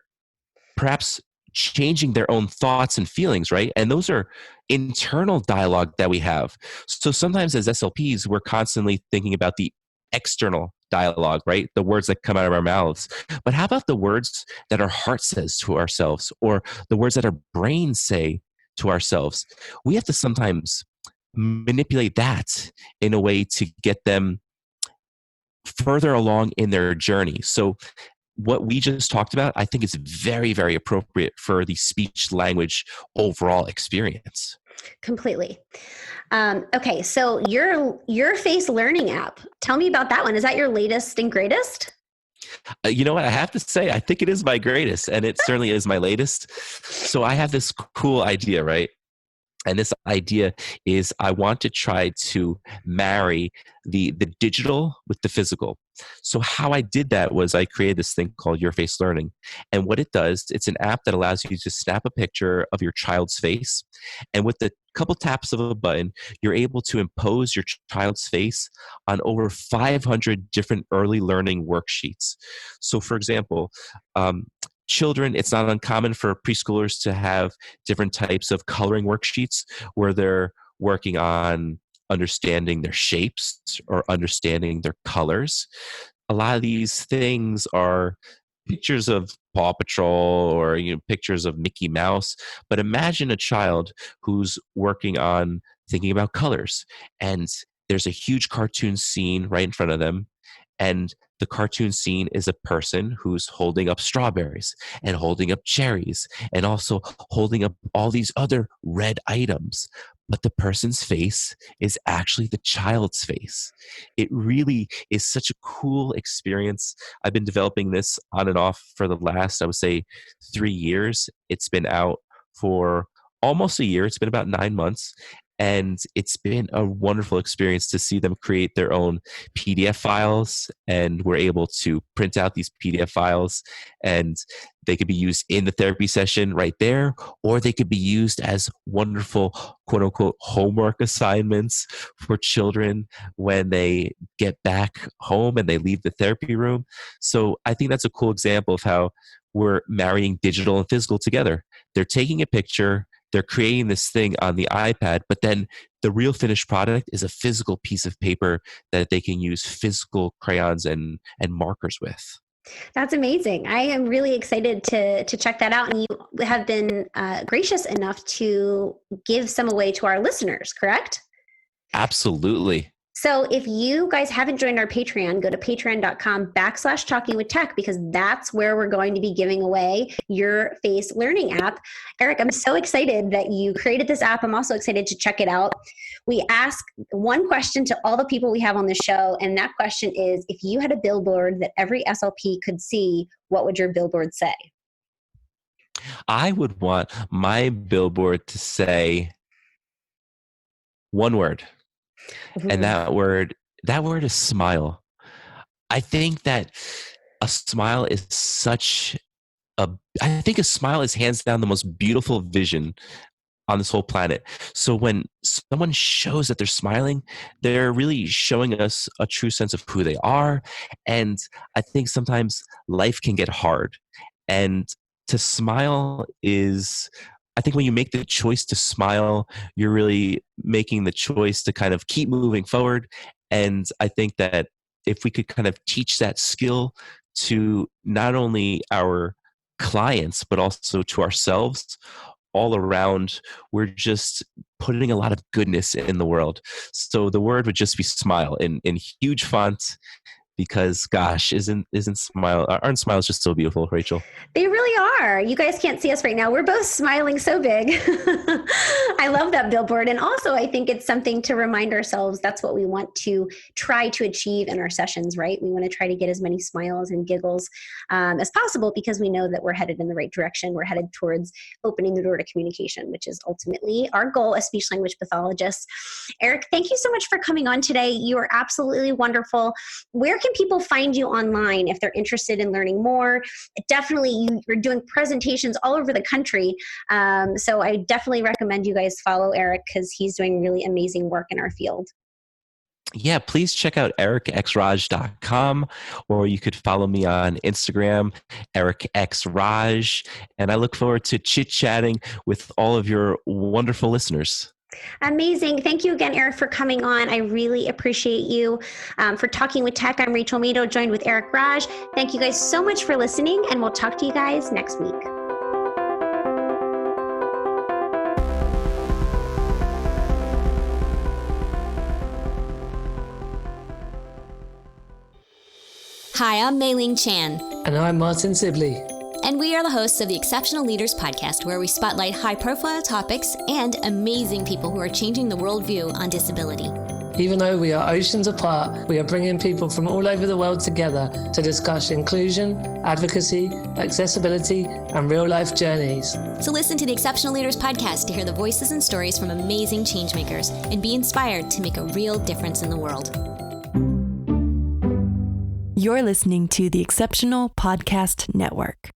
perhaps changing their own thoughts and feelings, right? And those are internal dialogue that we have. So sometimes as SLPs, we're constantly thinking about the external dialogue, right? The words that come out of our mouths. But how about the words that our heart says to ourselves or the words that our brains say to ourselves? We have to sometimes manipulate that in a way to get them further along in their journey. So what we just talked about, I think is very, very appropriate for the speech language overall experience. Completely. Okay, so your face learning app. Tell me about that one. Is that your latest and greatest? You know what? I have to say, I think it is my greatest, and it certainly is my latest. So I have this cool idea, right? And this idea is I want to try to marry the digital with the physical. So how I did that was I created this thing called Your Face Learning. And what it does, it's an app that allows you to snap a picture of your child's face. And with the couple taps of a button, you're able to impose your child's face on over 500 different early learning worksheets. So for example, children, it's not uncommon for preschoolers to have different types of coloring worksheets where they're working on understanding their shapes or understanding their colors. A lot of these things are pictures of Paw Patrol or pictures of Mickey Mouse. But imagine a child who's working on thinking about colors, and there's a huge cartoon scene right in front of them. And the cartoon scene is a person who's holding up strawberries and holding up cherries and also holding up all these other red items. But the person's face is actually the child's face. It really is such a cool experience. I've been developing this on and off for the last, I would say, 3 years. It's been out for almost a year. It's been about 9 months. And it's been a wonderful experience to see them create their own PDF files. And we're able to print out these PDF files, and they could be used in the therapy session right there, or they could be used as wonderful, quote unquote, homework assignments for children when they get back home and they leave the therapy room. So I think that's a cool example of how we're marrying digital and physical together. They're taking a picture, they're creating this thing on the iPad, but then the real finished product is a physical piece of paper that they can use physical crayons and markers with. That's amazing. I am really excited to check that out. And you have been gracious enough to give some away to our listeners, correct? Absolutely. So if you guys haven't joined our Patreon, go to patreon.com/talkingwithtech, because that's where we're going to be giving away your face learning app. Erik, I'm so excited that you created this app. I'm also excited to check it out. We ask one question to all the people we have on the show, and that question is, if you had a billboard that every SLP could see, what would your billboard say? I would want my billboard to say one word. And that word is smile. I think that a smile is I think a smile is hands down the most beautiful vision on this whole planet. So when someone shows that they're smiling, they're really showing us a true sense of who they are. And I think sometimes life can get hard. And to smile I think when you make the choice to smile, you're really making the choice to kind of keep moving forward. And I think that if we could kind of teach that skill to not only our clients, but also to ourselves all around, we're just putting a lot of goodness in the world. So the word would just be smile in huge font. Because gosh, aren't smiles just so beautiful, Rachel? They really are. You guys can't see us right now. We're both smiling so big. I love that billboard. And also I think it's something to remind ourselves that's what we want to try to achieve in our sessions, right? We want to try to get as many smiles and giggles as possible, because we know that we're headed in the right direction. We're headed towards opening the door to communication, which is ultimately our goal as speech language pathologists. Erik, thank you so much for coming on today. You are absolutely wonderful. Where can people find you online if they're interested in learning more? Definitely, you're doing presentations all over the country. So I definitely recommend you guys follow Erik, because he's doing really amazing work in our field. Yeah, please check out ericxraj.com, or you could follow me on Instagram, ericxraj. And I look forward to chit-chatting with all of your wonderful listeners. Amazing. Thank you again, Erik, for coming on. I really appreciate you. For Talking with Tech, I'm Rachel Mado, joined with Erik Raj. Thank you guys so much for listening, and we'll talk to you guys next week. Hi, I'm Mei-Ling Chan. And I'm Martin Sibley. And we are the hosts of the Exceptional Leaders Podcast, where we spotlight high-profile topics and amazing people who are changing the worldview on disability. Even though we are oceans apart, we are bringing people from all over the world together to discuss inclusion, advocacy, accessibility, and real-life journeys. So listen to the Exceptional Leaders Podcast to hear the voices and stories from amazing changemakers and be inspired to make a real difference in the world. You're listening to the Exceptional Podcast Network.